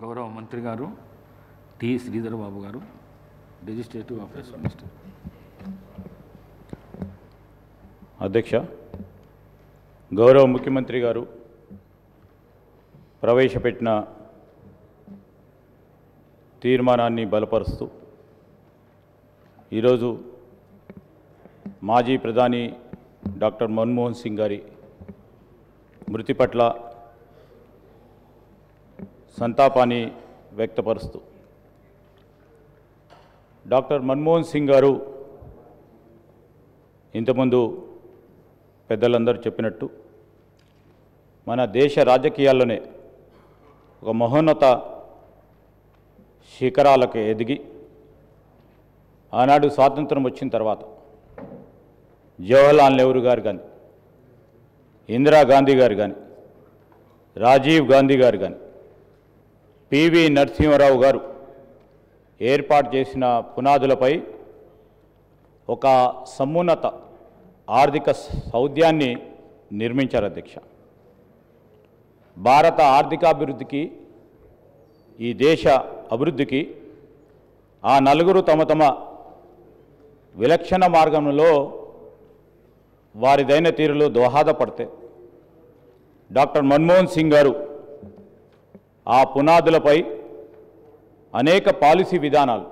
గౌరవ మంత్రి గారు టి శ్రీధర్ బాబు గారు, లెజిస్లేటివ్ అఫైర్స్ మినిస్టర్. అధ్యక్ష, గౌరవ ముఖ్యమంత్రి గారు ప్రవేశపెట్టిన తీర్మానాన్ని బలపరుస్తూ ఈరోజు మాజీ ప్రధాని డాక్టర్ మన్మోహన్ సింగ్ గారి మృతి పట్ల సంతాపాన్ని వ్యక్తపరుస్తూ డాక్టర్ మన్మోహన్ సింగ్ గారు ఇంతకుముందు పెద్దలందరూ చెప్పినట్టు మన దేశ రాజకీయాల్లోనే ఒక మహోన్నత శిఖరాలకు ఎదిగి ఆనాడు స్వాతంత్రం వచ్చిన తర్వాత జవహర్లాల్ నెహ్రూ గారు కానీ, ఇందిరాగాంధీ గారు కానీ, రాజీవ్ గాంధీ గారు కానీ, పివి నరసింహారావు గారు ఏర్పాటు చేసిన పునాదులపై ఒక సమున్నత ఆర్థిక సౌధ్యాన్ని నిర్మించారు అధ్యక్ష. భారత ఆర్థికాభివృద్ధికి, ఈ దేశ అభివృద్ధికి ఆ నలుగురు తమ తమ విలక్షణ మార్గంలో వారిదైన తీరులో దోహదపడితే డాక్టర్ మన్మోహన్ సింగ్ గారు ఆ పునాదులపై అనేక పాలసీ విధానాలు,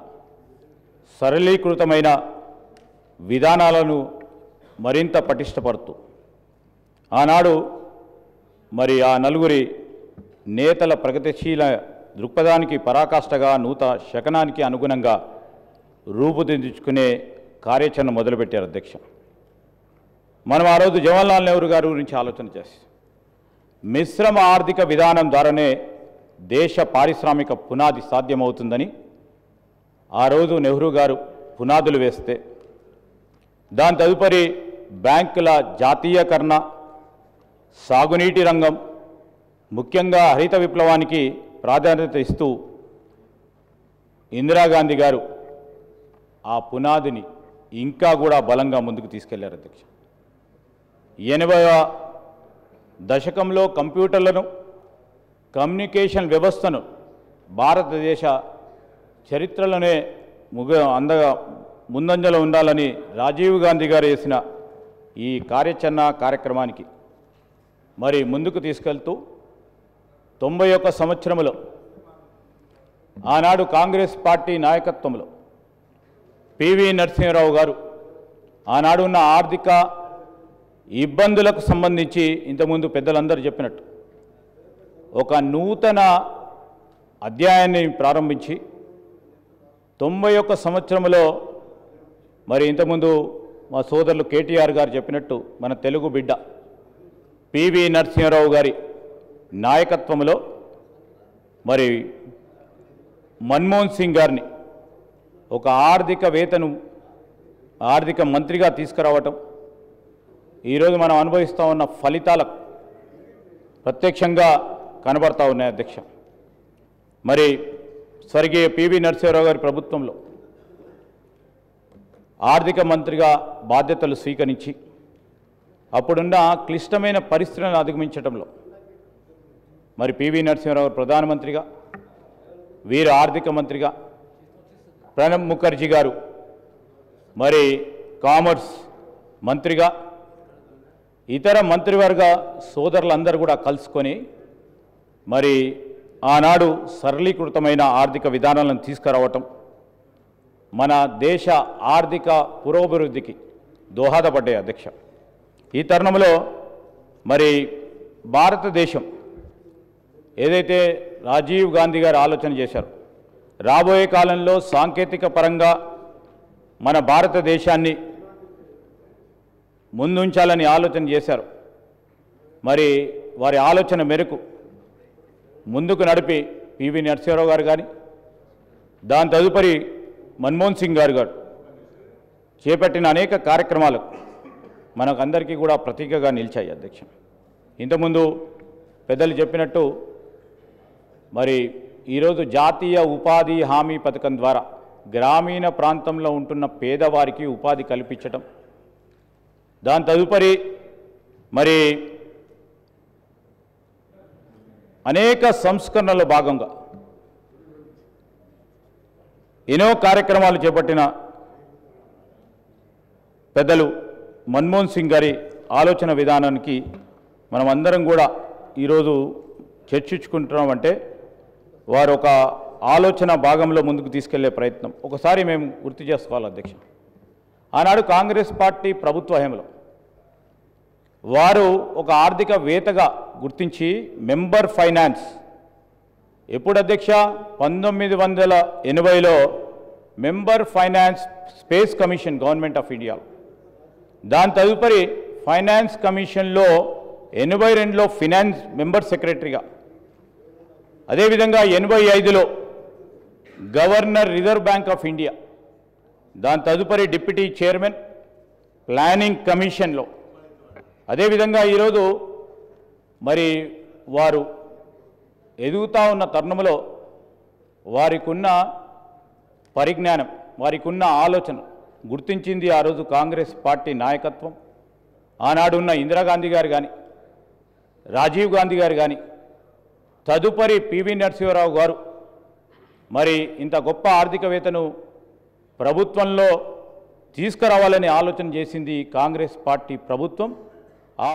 సరళీకృతమైన విధానాలను మరింత పటిష్టపడుతూ ఆనాడు మరి ఆ నలుగురి నేతల ప్రగతిశీల దృక్పథానికి పరాకాష్ఠగా నూతన శకనానికి అనుగుణంగా రూపుదిద్దుకునే కార్యాచరణ మొదలుపెట్టారు అధ్యక్ష. మనం ఆ రోజు జవహర్లాల్ నెహ్రూ గారి గురించి ఆలోచన చేసి మిశ్రమ ఆర్థిక విధానం ద్వారానే దేశ పారిశ్రామిక పునాది సాధ్యమవుతుందని ఆ రోజు నెహ్రూ గారు పునాదులు వేస్తే, దాని తదుపరి బ్యాంకుల జాతీయకరణ, సాగునీటి రంగం, ముఖ్యంగా హరిత విప్లవానికి ప్రాధాన్యత ఇస్తూ ఇందిరాగాంధీ గారు ఆ పునాదిని ఇంకా కూడా బలంగా ముందుకు తీసుకెళ్లారు అధ్యక్ష. 80వ దశకంలో కంప్యూటర్లను, కమ్యూనికేషన్ వ్యవస్థను భారతదేశ చరిత్రలోనే ముందంజలో ఉండాలని రాజీవ్ గాంధీ గారు వేసిన ఈ కార్యక్రమానికి మరి ముందుకు తీసుకెళ్తూ 91 సంవత్సరంలో ఆనాడు కాంగ్రెస్ పార్టీ నాయకత్వంలో పివి నరసింహారావు గారు ఆనాడు ఉన్న ఆర్థిక ఇబ్బందులకు సంబంధించి ఇంతకుముందు పెద్దలందరూ చెప్పినట్టు ఒక నూతన అధ్యాయాన్ని ప్రారంభించి 91 సంవత్సరంలో మరి ఇంతకుముందు మా సోదరులు కేటీఆర్ గారు చెప్పినట్టు మన తెలుగు బిడ్డ పివి నరసింహారావు గారి నాయకత్వంలో మరి మన్మోహన్ సింగ్ గారిని ఒక ఆర్థిక మంత్రిగా తీసుకురావటం ఈరోజు మనం అనుభవిస్తూ ఉన్న ఫలితాలకు ప్రత్యక్షంగా కనబడతా ఉన్నాయి అధ్యక్ష. మరి స్వర్గీయ పివి నరసింహారావు గారి ప్రభుత్వంలో ఆర్థిక మంత్రిగా బాధ్యతలు స్వీకరించి అప్పుడున్న క్లిష్టమైన పరిస్థితులను అధిగమించడంలో మరి పివి నరసింహారావు గారు ప్రధానమంత్రిగా, వీరు ఆర్థిక మంత్రిగా, ప్రణబ్ ముఖర్జీ గారు మరి కామర్స్ మంత్రిగా, ఇతర మంత్రివర్గ సోదరులందరూ కూడా కలుసుకొని మరి ఆనాడు సరళీకృతమైన ఆర్థిక విధానాలను తీసుకురావటం మన దేశ ఆర్థిక పురోభివృద్ధికి దోహదపడ్డాయి అధ్యక్ష. ఈ తరుణంలో మరి భారతదేశం ఏదైతే రాజీవ్ గాంధీ గారు ఆలోచన చేశారో రాబోయే కాలంలో సాంకేతిక పరంగా మన భారతదేశాన్ని ముందుంచాలని ఆలోచన చేశారు. మరి వారి ఆలోచన మేరకు ముందుకు నడిపి పివి నరసింహారావు గారు కానీ, దాని తదుపరి మన్మోహన్ సింగ్ గారు చేపట్టిన అనేక కార్యక్రమాలు మనకందరికీ కూడా ప్రతీకగా నిలిచాయి అధ్యక్ష. ఇంతకుముందు పెద్దలు చెప్పినట్టు మరి ఈరోజు జాతీయ ఉపాధి హామీ పథకం ద్వారా గ్రామీణ ప్రాంతంలో ఉంటున్న పేదవారికి ఉపాధి కల్పించడం, దాని తదుపరి మరి అనేక సంస్కరణల భాగంగా ఎన్నో కార్యక్రమాలు చేపట్టిన పెద్దలు మన్మోహన్ సింగ్ గారి ఆలోచన విధానానికి మనం అందరం కూడా ఈరోజు చర్చించుకుంటున్నామంటే వారు ఒక ఆలోచన భాగంలో ముందుకు తీసుకెళ్లే ప్రయత్నం ఒకసారి మేము గుర్తు చేసుకోవాలి అధ్యక్ష. ఆనాడు కాంగ్రెస్ పార్టీ ప్రభుత్వ హయాంలో వారు ఒక ఆర్థికవేత్తగా గుర్తించి మెంబర్ ఫైనాన్స్ ఎప్పుడు అధ్యక్ష 1980లో member finance space commission government of India, దాని తదుపరి ఫైనాన్స్ కమిషన్లో 82లో ఫినాన్స్ మెంబర్ సెక్రటరీగా, అదేవిధంగా 85లో governor reserve bank of India, దాని తదుపరి డిప్యూటీ చైర్మన్ ప్లానింగ్ కమిషన్లో, అదేవిధంగా ఈరోజు మరి వారు ఎదుగుతూ ఉన్న తరుణంలో వారికి ఉన్న పరిజ్ఞానం, వారికి ఉన్న ఆలోచన గుర్తించింది ఆ రోజు కాంగ్రెస్ పార్టీ నాయకత్వం. ఆనాడు ఉన్న ఇందిరాగాంధీ గారు కానీ, రాజీవ్ గాంధీ గారు కానీ, తదుపరి పివి నరసింహారావు గారు మరి ఇంత గొప్ప ఆర్థికవేత్తను ప్రభుత్వంలో తీసుకురావాలని ఆలోచన చేసింది కాంగ్రెస్ పార్టీ ప్రభుత్వం. ఆ